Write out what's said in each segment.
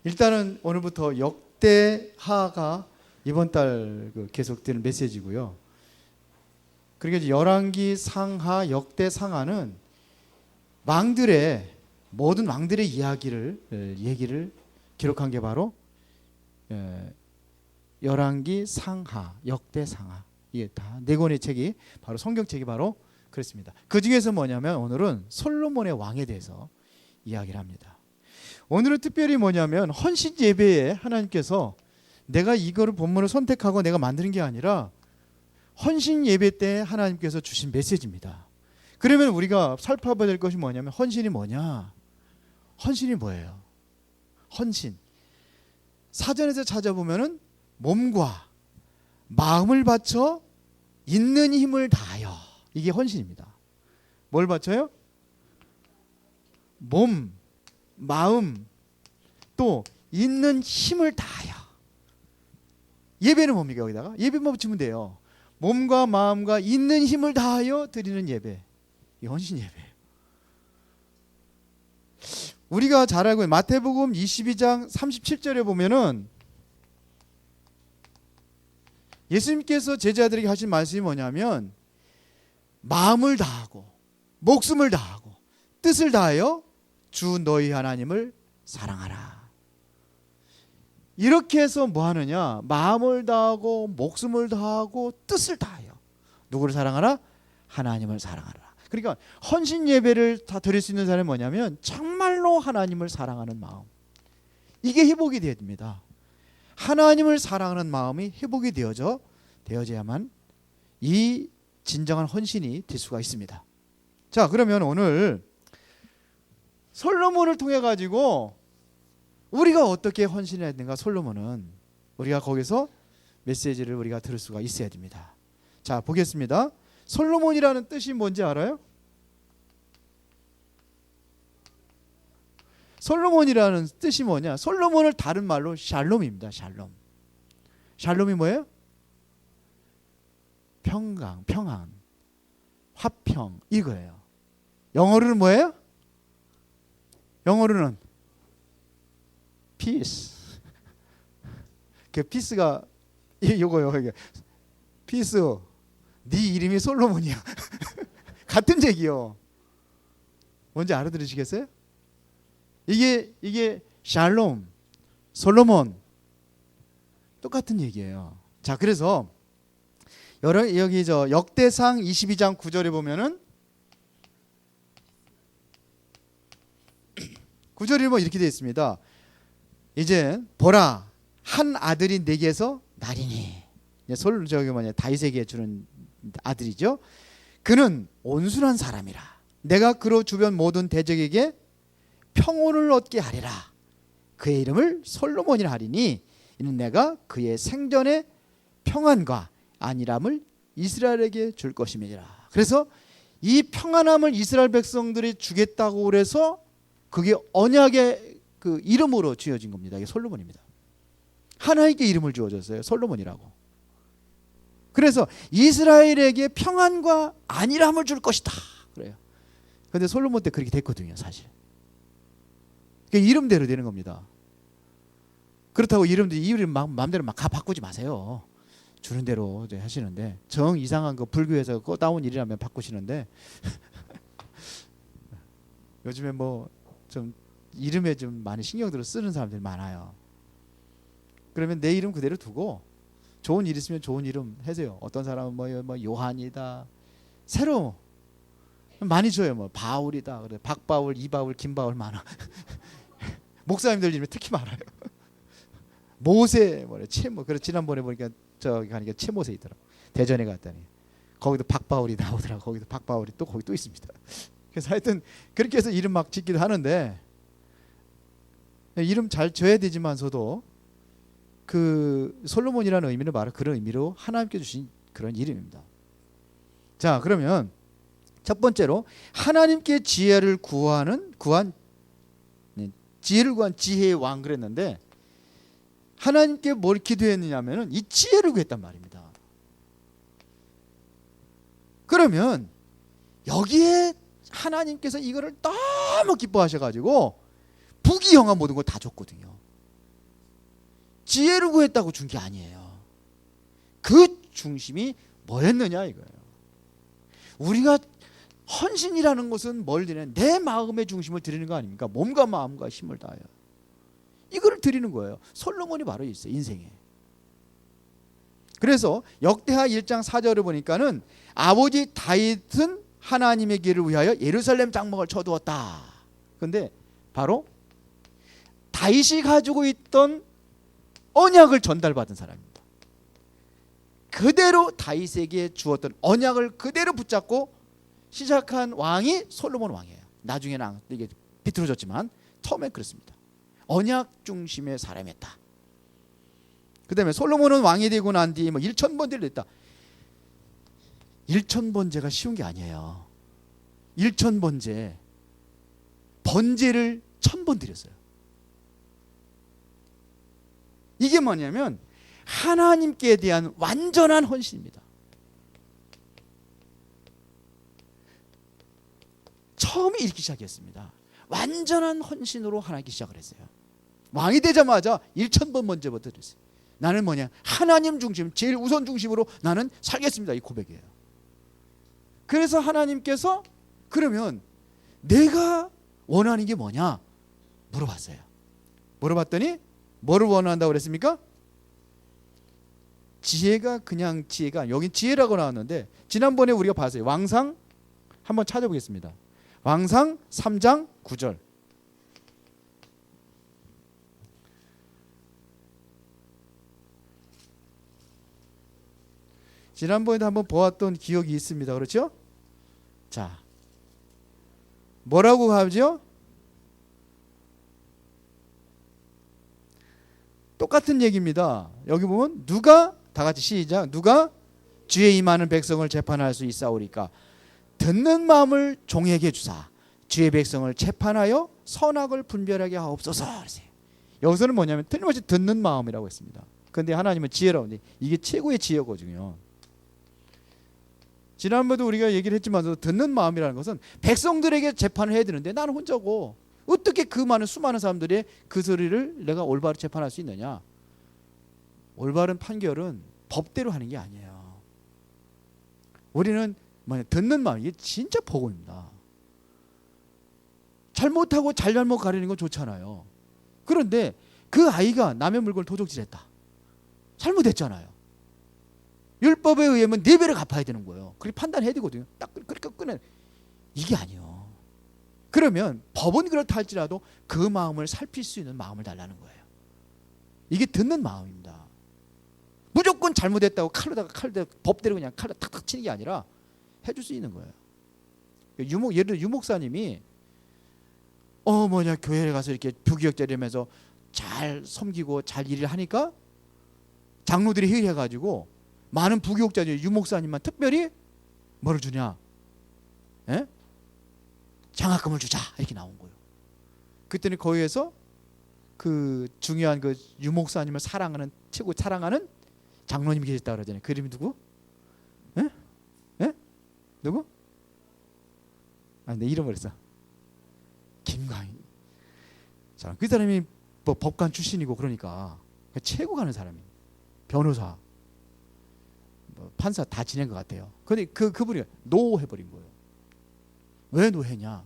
일단은 오늘부터 역대하가 이번 달 계속되는 메시지고요. 그러니까 이제 열왕기 상하, 역대 상하는 모든 왕들의 얘기를 기록한 게 바로 열왕기 상하, 역대 상하. 이게 다 네 권의 책이 바로 성경책이 바로 그렇습니다. 그 중에서 뭐냐면 오늘은 솔로몬의 왕에 대해서 이야기를 합니다. 오늘은 특별히 뭐냐면 헌신 예배에 하나님께서 내가 이거를 본문을 선택하고 내가 만드는 게 아니라 헌신 예배 때 하나님께서 주신 메시지입니다. 그러면 우리가 살펴봐야 될 것이 뭐냐면 헌신이 뭐냐? 헌신이 뭐예요? 헌신. 사전에서 찾아보면은 몸과 마음을 바쳐 있는 힘을 다하여. 이게 헌신입니다. 뭘 바쳐요? 몸, 마음, 또 있는 힘을 다하여. 예배는 뭡니까? 여기다가 예배만 붙이면 돼요. 몸과 마음과 있는 힘을 다하여 드리는 예배. 이 헌신 예배예요. 우리가 잘 알고 있는 마태복음 22장 37절에 보면은 예수님께서 제자들에게 하신 말씀이 뭐냐면 마음을 다하고 목숨을 다하고 뜻을 다하여 주 너희 하나님을 사랑하라. 이렇게 해서 뭐 하느냐? 마음을 다하고 목숨을 다하고 뜻을 다하여 누구를 사랑하라? 하나님을 사랑하라. 그러니까 헌신 예배를 다 드릴 수 있는 사람이 뭐냐면 정말로 하나님을 사랑하는 마음. 이게 회복이 되어야 됩니다. 하나님을 사랑하는 마음이 회복이 되어져야만 이 진정한 헌신이 될 수가 있습니다. 자, 그러면 오늘 솔로몬을 통해 가지고 우리가 어떻게 헌신해야 되는가? 솔로몬은 우리가 거기서 메시지를 우리가 들을 수가 있어야 됩니다. 자, 보겠습니다. 솔로몬이라는 뜻이 뭔지 알아요? 솔로몬이라는 뜻이 뭐냐? 솔로몬을 다른 말로 샬롬입니다. 샬롬. 샬롬이 뭐예요? 평강, 평안, 화평, 이거예요. 영어로는 뭐예요? 영어로는 peace. 그 peace가 이거요. peace. 네 이름이 솔로몬이야. 같은 얘기요. 뭔지 알아들으시겠어요? 이게 샬롬, 솔로몬 똑같은 얘기예요. 자, 그래서 여기 역대상 22장 9절에 보면은 9절이 뭐 이렇게 되어 있습니다. 이제 보라 한 아들이 내게서 나리니. 다윗에게 주는 아들이죠. 그는 온순한 사람이라. 내가 그로 주변 모든 대적에게 평온을 얻게 하리라. 그의 이름을 솔로몬이라 하리니 이는 내가 그의 생전의 평안과 안일함을 이스라엘에게 줄 것임이니라. 그래서 이 평안함을 이스라엘 백성들이 주겠다고 그래서 그게 언약의 그 이름으로 지어진 겁니다. 이게 솔로몬입니다. 하나님께 이름을 주어졌어요. 솔로몬이라고. 그래서 이스라엘에게 평안과 안일함을 줄 것이다. 그래요. 그런데 솔로몬 때 그렇게 됐거든요, 사실. 그러니까 이름대로 되는 겁니다. 그렇다고 이름 마음대로 막 바꾸지 마세요. 주는 대로 이제 하시는데 정 이상한 거 불교에서 따온 일이라면 바꾸시는데 요즘에 뭐 좀 이름에 좀 많이 신경들을 쓰는 사람들이 많아요. 그러면 내 이름 그대로 두고 좋은 일 있으면 좋은 이름 해세요. 어떤 사람은 뭐 요한이다. 새로 많이 줘요. 뭐 바울이다. 그래 박바울, 이바울, 김바울 많아. 목사님들 이름이 특히 많아요. 모세, 채모. 그래 지난번에 보니까 저기 가니까 채모세 있더라고. 대전에 갔더니 거기도 박바울이 나오더라고. 거기도 박바울이 거기 또 있습니다. 그래서 하여튼 그렇게 해서 이름 막 짓기도 하는데 이름 잘 줘야 되지만서도 그 솔로몬이라는 의미는 바로 그런 의미로 하나님께 주신 그런 이름입니다. 자, 그러면 첫 번째로 하나님께 지혜를 구한 지혜의 왕 그랬는데 하나님께 뭘 기도했느냐면은 이 지혜를 구했단 말입니다. 그러면 여기에 하나님께서 이거를 너무 기뻐하셔가지고 부귀영화 모든 걸 다 줬거든요. 지혜를 구했다고 준 게 아니에요. 그 중심이 뭐였느냐 이거예요. 우리가 헌신이라는 것은 뭘 드리냐? 내 마음의 중심을 드리는 거 아닙니까? 몸과 마음과 힘을 다하여 이거를 드리는 거예요. 솔로몬이 바로 있어요, 인생에. 그래서 역대하 1장 4절을 보니까는 아버지 다윗은 하나님의 길을 위하여 예루살렘 장막을 쳐두었다. 그런데 바로 다윗이 가지고 있던 언약을 전달받은 사람입니다. 그대로 다윗에게 주었던 언약을 그대로 붙잡고 시작한 왕이 솔로몬 왕이에요. 나중에는 이게 비틀어졌지만 처음엔 그렇습니다. 언약 중심의 사람이었다. 그 다음에 솔로몬은 왕이 되고 난 뒤에 1,000번째를 됐다. 1,000번째가 쉬운 게 아니에요. 1,000번째 번제를 1,000번 드렸어요. 이게 뭐냐면 하나님께 대한 완전한 헌신입니다. 처음에 이렇게 시작했습니다. 완전한 헌신으로 하나님께 시작을 했어요. 왕이 되자마자 1,000번 번제부터 드렸어요. 나는 뭐냐? 하나님 중심, 제일 우선 중심으로 나는 살겠습니다. 이 고백이에요. 그래서 하나님께서 그러면 내가 원하는 게 뭐냐? 물어봤어요. 물어봤더니 뭐를 원한다고 그랬습니까? 지혜가 그냥 지혜가, 여긴 지혜라고 나왔는데 지난번에 우리가 봤어요. 왕상 한번 찾아보겠습니다. 왕상 3장 9절. 지난번에도 한번 보았던 기억이 있습니다. 그렇죠? 자, 뭐라고 하죠? 똑같은 얘기입니다. 여기 보면 누가, 다 같이 시작. 누가 주의 임하는 백성을 재판할 수 있사오리까? 듣는 마음을 종에게 주사 주의 백성을 재판하여 선악을 분별하게 하옵소서. 여기서는 뭐냐면 틀림없이 듣는 마음이라고 했습니다. 그런데 하나님은 지혜라고 하는데 이게 최고의 지혜거든요. 지난번에도 우리가 얘기를 했지만 듣는 마음이라는 것은 백성들에게 재판을 해야 되는데 나는 혼자고 어떻게 그 많은 수많은 사람들의 그 소리를 내가 올바로 재판할 수 있느냐. 올바른 판결은 법대로 하는 게 아니에요. 우리는 듣는 마음, 이게 진짜 복음입니다. 잘못하고 잘못 가리는 건 좋잖아요. 그런데 그 아이가 남의 물건을 도적질했다. 잘못했잖아요. 율법에 의하면 4배를 갚아야 되는 거예요. 그렇게 판단해야 되거든요. 딱 그렇게 끊어. 이게 아니에요. 그러면 법은 그렇다 할지라도 그 마음을 살필 수 있는 마음을 달라는 거예요. 이게 듣는 마음입니다. 무조건 잘못했다고 칼로 법대로 그냥 칼로 탁탁 치는 게 아니라 해줄 수 있는 거예요. 예를 들어 유목사님이 교회에 가서 이렇게 부기역제하면서 잘 섬기고 잘 일을 하니까 장로들이 회의해가지고 많은 부교육자들 유목사님만 특별히 뭐를 주냐? 장학금을 주자 이렇게 나온 거예요. 그때는 거기에서 그 중요한 그 유목사님을 사랑하는 최고 사랑하는 장로님이 계셨다 그러잖아요. 그 이름이 누구? 누구? 내 이름을 했어. 김광희. 자, 그 사람이 뭐 법관 출신이고 그러니까 최고 가는 사람이에요. 변호사, 판사 다 지낸 것 같아요. 근데 그분이 노 해버린 거예요. 왜 노했냐?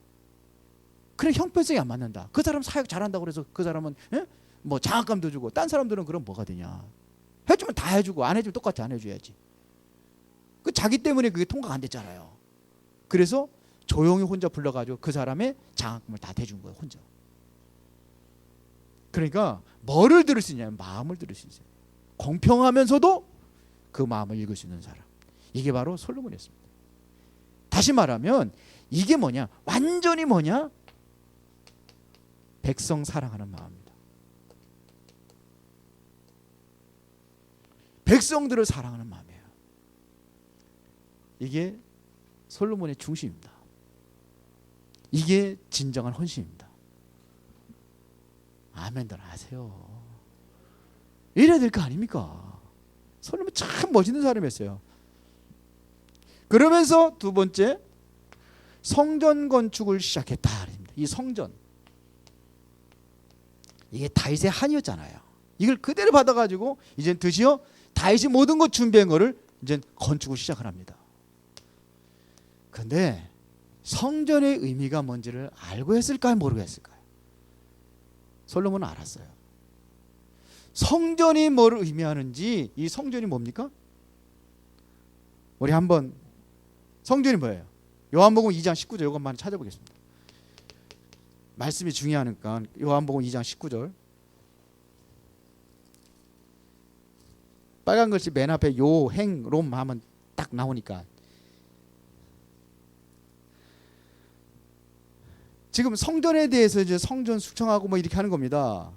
그래, 형편성이 안 맞는다. 그 사람 사역 잘한다고 그래서 그 사람은 뭐 장학금도 주고, 딴 사람들은 그럼 뭐가 되냐? 해주면 다 해주고 안 해주면 똑같이 안 해줘야지. 그 자기 때문에 그게 통과가 안 됐잖아요. 그래서 조용히 혼자 불러가지고 그 사람의 장학금을 다 대준 거예요, 혼자. 그러니까 뭐를 들을 수 있냐면 마음을 들을 수 있어요. 공평하면서도 그 마음을 읽을 수 있는 사람. 이게 바로 솔로몬이었습니다. 다시 말하면 이게 뭐냐? 완전히 뭐냐? 백성 사랑하는 마음입니다. 백성들을 사랑하는 마음이에요. 이게 솔로몬의 중심입니다. 이게 진정한 헌신입니다. 아멘들 하세요. 이래야 될 거 아닙니까? 솔로몬 참 멋있는 사람이었어요. 그러면서 두 번째, 성전 건축을 시작했다. 이 성전, 이게 다윗의 한이었잖아요. 이걸 그대로 받아가지고 이제 드디어 다윗이 모든 것 준비한 거를 이제 건축을 시작을 합니다. 그런데 성전의 의미가 뭔지를 알고 했을까요? 모르고 했을까요? 솔로몬은 알았어요. 성전이 뭘 의미하는지, 이 성전이 뭡니까? 우리 한번 성전이 뭐예요? 요한복음 2장 19절 이것만 찾아보겠습니다. 말씀이 중요하니까 요한복음 2장 19절. 빨간 글씨 맨 앞에 요행롬 하면 딱 나오니까. 지금 성전에 대해서 이제 성전 숙청하고 뭐 이렇게 하는 겁니다.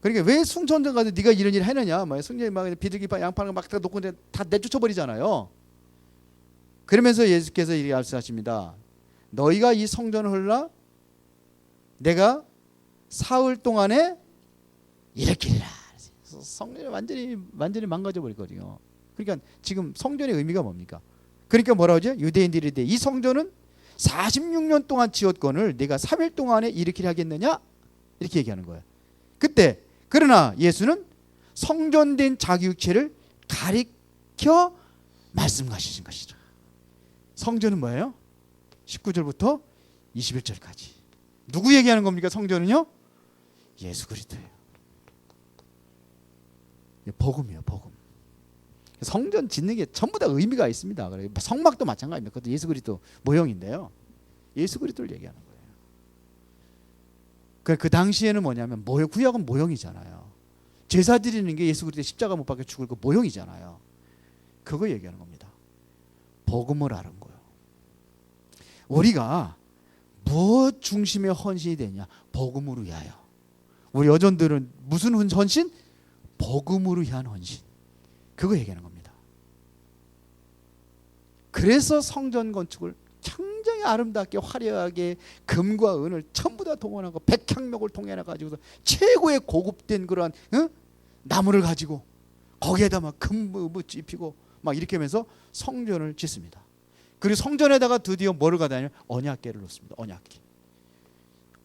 그러니까 왜 성전전 가서 네가 이런 일을 했느냐? 뭐 성전에 막 비둘기파 양파를 막 놓고 이제 다 내쫓아 버리잖아요. 그러면서 예수께서 이렇게 말씀하십니다. 너희가 이 성전을 헐라 내가 사흘 동안에 일으키리라. 성전이 완전히 망가져 버리거든요. 그러니까 지금 성전의 의미가 뭡니까? 그러니까 뭐라고 하죠? 유대인들이 이 성전은 46년 동안 지었건을 내가 3일 동안에 일으키려 하겠느냐? 이렇게 얘기하는 거예요. 그때 그러나 예수는 성전된 자기 육체를 가리켜 말씀하신 것이죠. 성전은 뭐예요? 19절부터 21절까지. 누구 얘기하는 겁니까? 성전은요? 예수 그리스도예요. 복음이에요, 복음. 성전 짓는 게 전부 다 의미가 있습니다. 성막도 마찬가지입니다. 그것도 예수 그리스도 모형인데요. 예수 그리스도를 얘기하는 거예요. 그 당시에는 뭐냐면 구약은 모형이잖아요. 제사 드리는 게 예수 그리스도 십자가 못 박혀 죽을 그 모형이잖아요. 그거 얘기하는 겁니다. 복음을 아는 거예요. 우리가 무엇 중심의 헌신이 되냐? 복음으로 위하여. 우리 여전들은 무슨 헌신? 복음으로 위한 헌신. 그거 얘기하는 겁니다. 그래서 성전 건축을 굉장히 아름답게 화려하게 금과 은을 전부 다 동원하고 백향목을 동원해 가지고서 최고의 고급된 그러한 나무를 가지고 거기에다 막 금부 입히고 막 이렇게 하면서 성전을 짓습니다. 그리고 성전에다가 드디어 뭐를 가다냐면 언약궤를 놓습니다.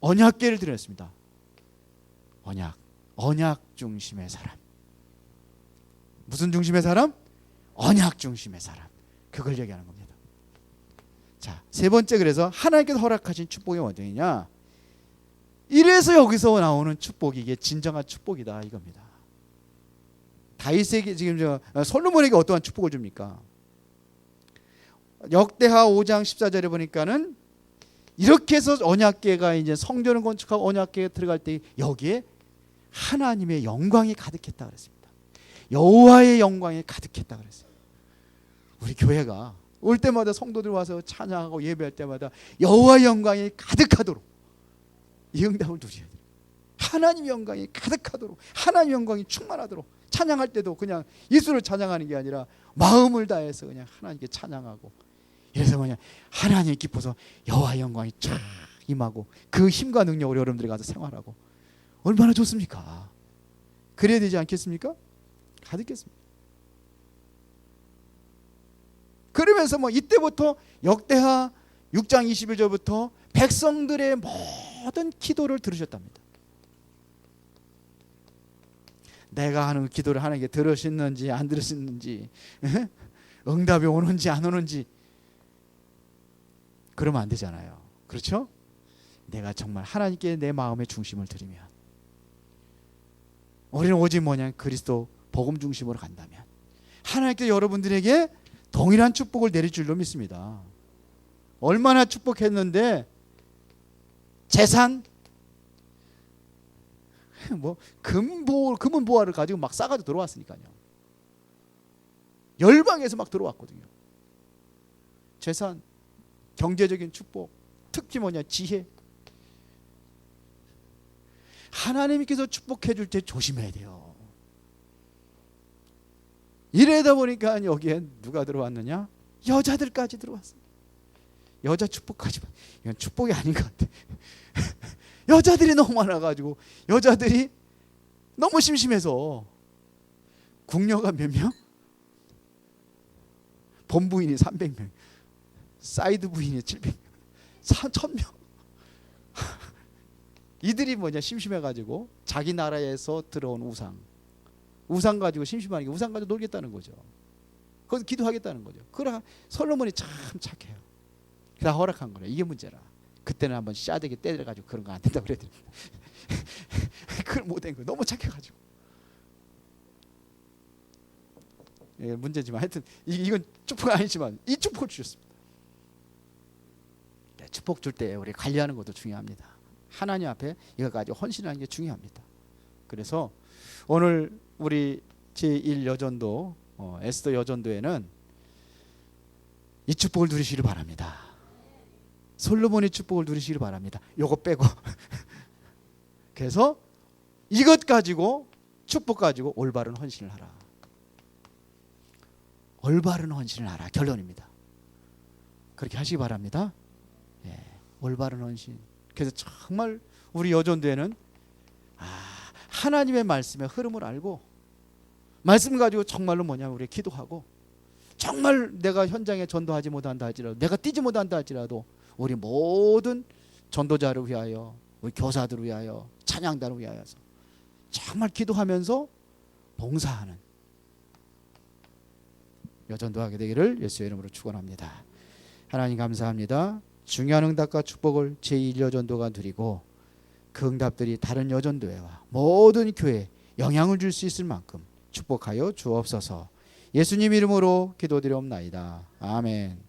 언약궤를 드렸습니다. 언약 중심의 사람. 무슨 중심의 사람? 언약 중심의 사람. 그걸 얘기하는 겁니다. 자, 세 번째, 그래서 하나님께서 허락하신 축복이 어디냐? 이래서 여기서 나오는 축복이 이게 진정한 축복이다 이겁니다. 다윗에게 지금 솔로몬에게 어떠한 축복을 줍니까? 역대하 5장 14절에 보니까는 이렇게 해서 언약궤가 이제 성전을 건축하고 언약궤에 들어갈 때 여기에 하나님의 영광이 가득했다 그랬습니다. 여호와의 영광이 가득했다 그랬어요. 우리 교회가 올 때마다 성도들 와서 찬양하고 예배할 때마다 여호와의 영광이 가득하도록 이 응답을 누려야 돼요. 하나님의 영광이 가득하도록, 하나님의 영광이 충만하도록, 찬양할 때도 그냥 예수를 찬양하는 게 아니라 마음을 다해서 그냥 하나님께 찬양하고, 이래서 뭐냐, 하나님이 기뻐서 여호와의 영광이 쫙 임하고 그 힘과 능력으로 여러분들이 가서 생활하고 얼마나 좋습니까? 그래야 되지 않겠습니까? 가득했습니다. 그러면서 뭐 이때부터 역대하 6장 21절부터 백성들의 모든 기도를 들으셨답니다. 내가 하는 기도를 하나님께 들으셨는지 안 들으셨는지, 응답이 오는지 안 오는지 그러면 안 되잖아요. 그렇죠? 내가 정말 하나님께 내 마음의 중심을 드리면, 우리는 오직 뭐냐, 그리스도 복음 중심으로 간다면 하나님께 여러분들에게 동일한 축복을 내릴 줄로 믿습니다. 얼마나 축복했는데 재산, 뭐 금은 보화를 가지고 막 싸가지고 들어왔으니까요. 열방에서 막 들어왔거든요. 재산, 경제적인 축복, 특히 뭐냐, 지혜. 하나님께서 축복해 줄 때 조심해야 돼요. 이러다 보니까 여기에 누가 들어왔느냐? 여자들까지 들어왔어요. 여자 축복까지. 이건 축복이 아닌 것 같아. 여자들이 너무 많아가지고 여자들이 너무 심심해서, 궁녀가 몇 명? 본부인이 300명, 사이드 부인이 700명, 1000명. 이들이 뭐냐, 심심해가지고 자기 나라에서 들어온 우상 가지고 심심하니까 우상 가지고 놀겠다는 거죠. 거기서 기도하겠다는 거죠. 그러나 솔로몬이 참 착해요. 다 허락한 거예요. 이게 문제라. 그때는 한번 싸대기 때려가지고 그런 거 안 된다고 그랬더니 그걸 못한 거예요. 너무 착해가지고. 예, 문제지만 하여튼 이건 축복 아니지만 이 축복을 주셨습니다. 축복 줄 때 우리 관리하는 것도 중요합니다. 하나님 앞에 이것까지 헌신하는 게 중요합니다. 그래서 오늘 우리 제1여전도 에스더 여전도에는 이 축복을 누리시길 바랍니다. 솔로몬의 축복을 누리시길 바랍니다. 요거 빼고 그래서 이것 가지고 축복 가지고 올바른 헌신을 하라. 올바른 헌신을 하라. 결론입니다. 그렇게 하시기 바랍니다. 예, 올바른 헌신. 그래서 정말 우리 여전도에는 하나님의 말씀의 흐름을 알고 말씀 가지고 정말로 뭐냐면 우리 기도하고 정말 내가 현장에 전도하지 못한다 할지라도 내가 뛰지 못한다 할지라도 우리 모든 전도자를 위하여 우리 교사들을 위하여 찬양단을 위하여서 정말 기도하면서 봉사하는 여전도하게 되기를 예수의 이름으로 축원합니다. 하나님 감사합니다. 중요한 응답과 축복을 제1여전도가 누리고 그 응답들이 다른 여전도회와 모든 교회에 영향을 줄 수 있을 만큼 축복하여 주옵소서. 예수님 이름으로 기도드리옵나이다. 아멘.